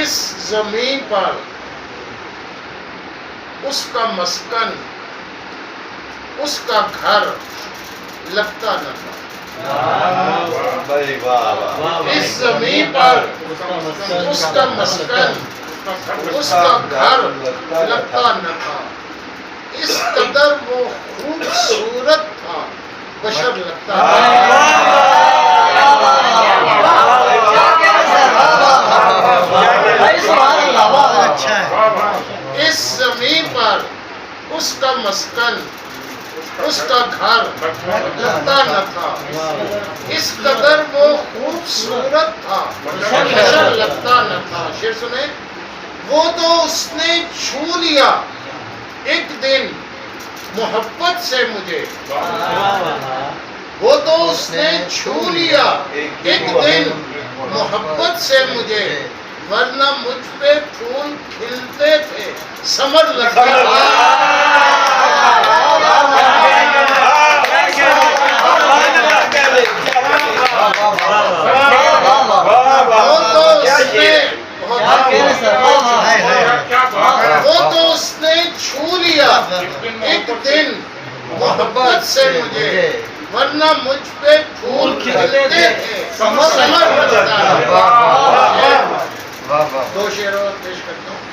اس زمین پر اس کا مسکن، اس کا گھر لگتا نہ تھا۔ اس زمین پر اس کا مسکن، اس کا گھر لگتا نہ تھا۔ اس قدر وہ خوبصورت تھا، بشر لگتا نہ تھا۔ اس زمین پر اس کا مسکن، اس کا گھر لگتا نہ تھا۔ اس قدر وہ خوبصورت تھا، بشر لگتا نہ تھا۔ شعر سنیں۔ وہ تو اس نے چھو لیا ایک دن محبت سے مجھے، وہ تو اس نے چھو لیا ایک دن محبت سے مجھے، ورنہ مجھ پہ پھول کھلتے تھے، ثمر لگتا تھا۔ وہ تو اس نے چھو لیا ایک دن محبت سے مجھے، ورنہ مجھ پہ پھول کھلتے تھے، ثمر لگتا تھا۔ دو شعر اور پیش کرتا ہوں۔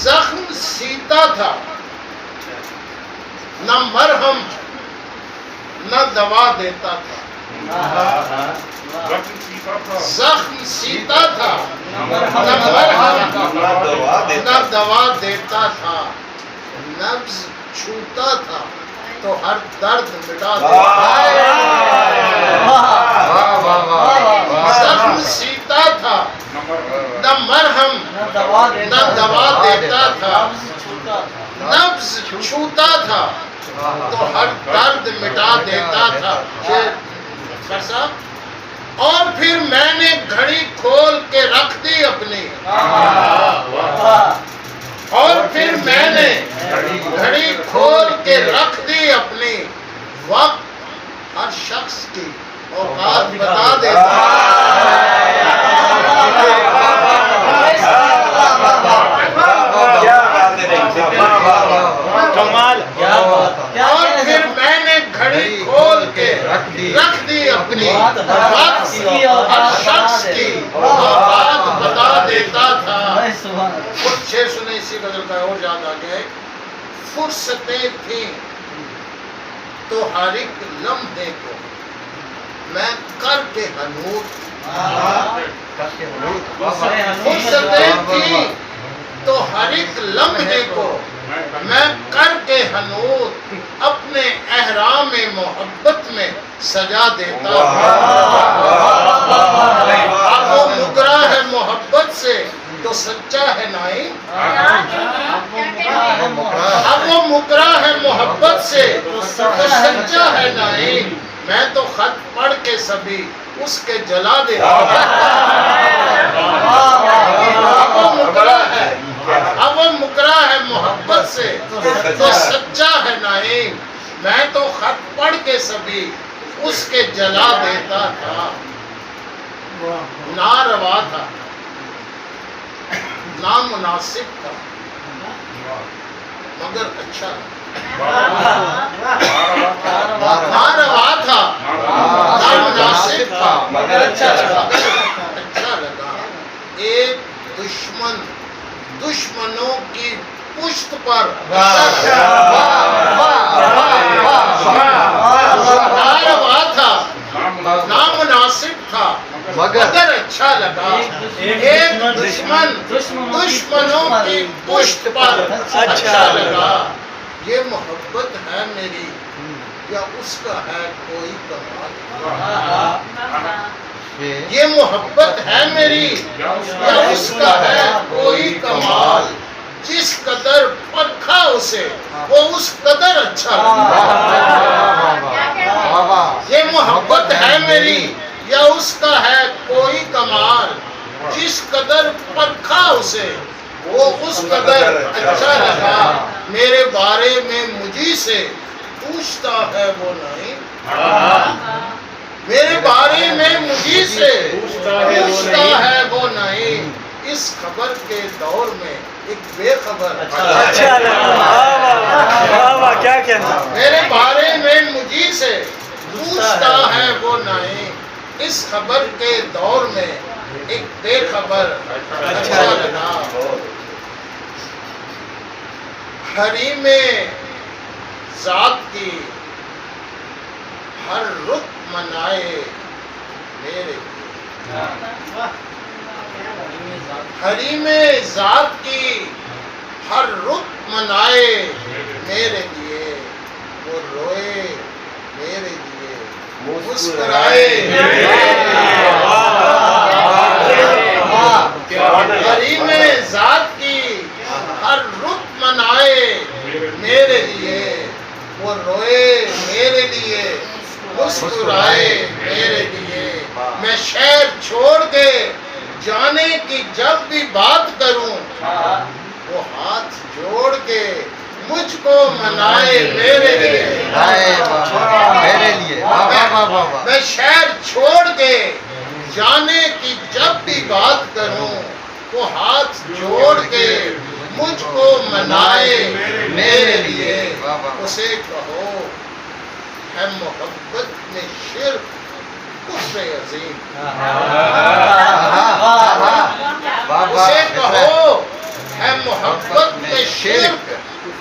زخم سیتا تھا نہ مرہم نہ دوا دیتا تھا۔ زخم سیتا تھا نہ مرہم نہ دوا دیتا تھا۔ نبض چھوتا تھا تو ہر درد مٹا دیتا تھا۔ زخم سیتا تھا نہ مرہم نہ دوا دیتا تھا۔ نبض چھوتا تھا تو ہر درد مٹا دیتا تھا۔ اور پھر میں نے گھڑی کھول کے رکھ دی اپنی، اور پھر میں نے گھڑی کھول کے رکھ دی اپنی، وقت ہر شخص کی اوقات بتا دیتا ہے۔ اور پھر میں نے گھڑی کھول کے رکھ دی اپنی، وقت ہر شخص کی اوقات بتا دیتا تھا۔ کچھ شعر سنے اسی غزل کا اور یاد آ گیا ہے۔ فرصتیں تھیں تو ہر ایک لمحے کو میں کر کے حنوط، فرصتیں تھیں تو ہر ایک لمحے کو میں کر کے حنوط، اپنے احرام محبت میں سجا دیتا ہوں۔ اب وہ مکرا ہے محبت سے تو سچا ہے نائم، اب وہ مکرا ہے محبت سے تو سچا ہے نائم، میں تو خط پڑھ کے سبھی اس کے جلا دیتا ہوں۔ اب وہ مکرا ہے محبت سے تو سچا ہے نائم، میں تو خط پڑھ کے سبھی اس کے جلا دیتا تھا۔ ناروا تھا، نامناسب تھا، مگر اچھا ناروا تھا، نامناسب تھا، مگر اچھا لگا۔ ایک دشمن دشمنوں کی پشت پر ناروا تھا، نامناسب تھا، مگر اچھا لگا۔ ایک دشمن دشمنوں کی پشت پر اچھا لگا۔ یہ محبت ہے میری یا اس کا ہے کوئی کمال؟ یہ محبت ہے میری یا اس کا ہے کوئی کمال؟ جس قدر پرکھا اسے وہ اس قدر اچھا لگا۔ یہ محبت ہے میری یا اس کا ہے کوئی کمال؟ جس قدر پرکھا اسے وہ اس قدر اچھا لگا۔ میرے بارے میں مجھے سے پوچھتا ہے وہ نہیں، میرے بارے میں مجھے سے پوچھتا ہے وہ نہیں اس خبر کے دور میں ایک بے خبر کیا کہنا میرے بارے میں مجھے سے پوچھتا ہے وہ نہیں اس خبر کے دور میں ایک بے خبر اچھا لگا حریم ذات کی ہر رخ منائے میرے حریم ذات کی ہر رخ منائے میرے لیے وہ روئے میرے لیے مسکرائے حریم ذات کی ہر رخ منائے میرے لیے وہ روئے میرے لیے مسکرائے میرے لیے میں شہر چھوڑ کے جانے کی جب بھی بات کروں وہ ہاتھ جوڑ کے مجھ کو منائے میرے لیے میں شہر چھوڑ کے جانے کی جب بھی بات کروں وہ ہاتھ جوڑ کے مجھ کو منائے میرے لیے اسے کہو ہے محبت میں شرک کفر عظیم اسے کہو ہے محبت میں شرک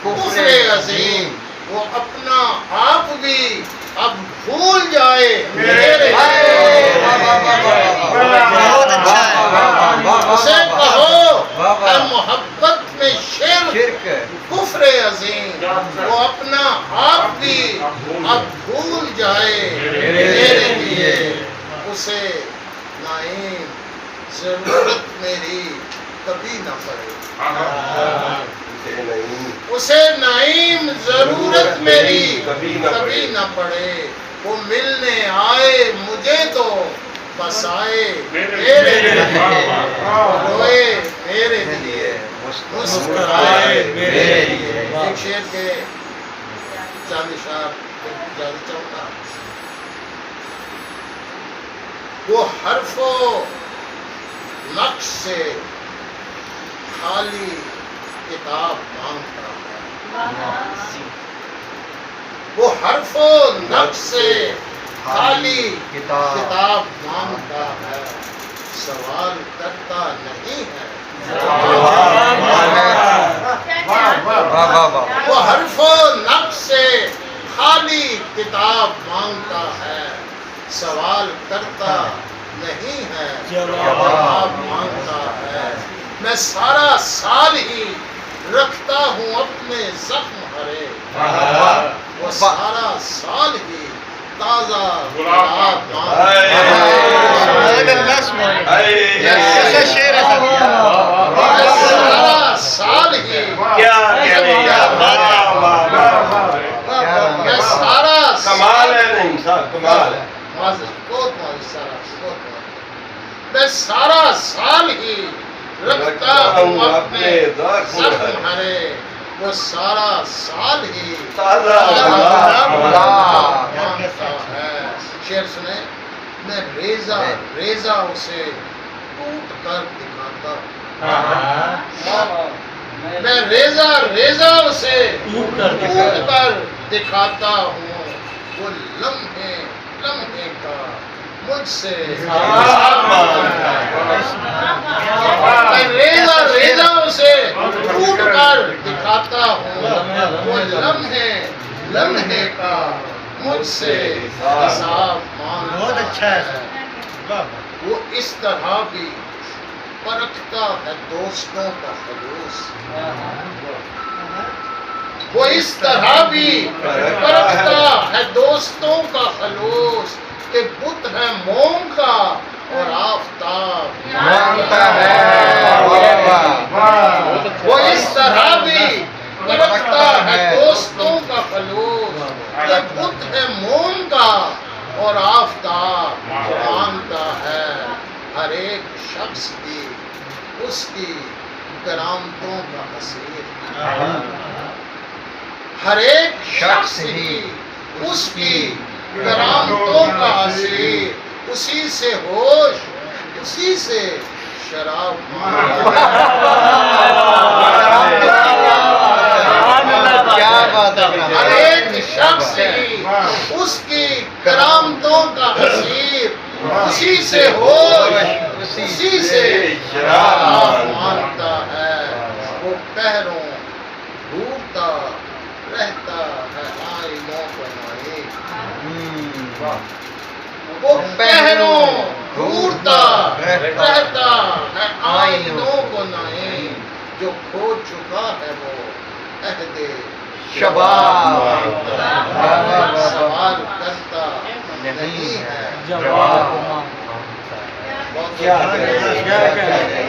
کفر عظیم وہ اپنا آپ بھی اب بھول جائے میرے اسے کہو ہے محبت میں شرک کفر عظیم وہ اپنا آپ بھی اب بھول جائے میرے لیے اسے نعیم ضرورت میری کبھی نہ پڑے اسے نعیم ضرورت میری کبھی نہ پڑے وہ ملنے آئے مجھے تو بس آئے میرے لیے روئے میرے لیے مسکرائے میرے لیے ایک شعر کے چالی صاحب جاری چاہتا وہ حرف و نقش سے خالی کتاب مانگتا ہے وہ حرف و نقش سے خالی کتاب مانگتا ہے سوال کرتا نہیں ہے وہ حرف و نقش سے خالی کتاب مانگتا ہے سوال کرتا نہیں ہے جواب مانگتا ہے میں سارا سال ہی رکھتا ہوں اپنے زخم ہرے وہ سارا سال ہی تازہ گلاب مانگتا ہے سارا سال ہی میں سارا کمال ہے نہیں کمال ہے میں سارا سال ہی رکھتا ہوں اپنے زخم ہرے وہ سارا سال ہی ہے شعر سنے میں ریزہ ریزہ اسے ٹوٹ کر دکھاتا میں ریزہ ریزہ اسے ٹوٹ کر دکھاتا ہوں وہ لمحے لمحے کا مجھ سے میں ریزہ ریزہ اسے ٹوٹ کر دکھاتا ہوں وہ لمحے لمحے کا مجھ سے حساب مانگتا ہے وہ اس طرح بھی پرکھتا ہے دوستوں کا خلوص وہ اس طرح بھی پرکھتا ہے دوستوں کا خلوص کہ بت ہے موم کا اور آفتاب مانگتا ہے وہ اس طرح بھی پرکھتا ہے دوستوں کا خلوص کہ بت ہے موم کا اور آفتاب مانگتا ہے ہر ایک شخص کی اس کی کرامتوں کا حسیر ہر ایک شخص ہی اس کی کرامتوں کا حسیر اسی سے ہوش اسی سے شراب کیا بات ہے ہر ایک شخص ہی اس کی کرامتوں کا حصیر اسی سے ہوش اسی سے شراب مانتا ہے وہ پہروں ڈھونڈتا رہتا ہے آئینوں کو نہیں وہ پہروں ڈھونڈتا رہتا ہے آئینوں کو نہیں جو کھو چکا ہے وہ عہد شباب سوال کرتا نہیں ہے جواب بہت کیا کہنا ہے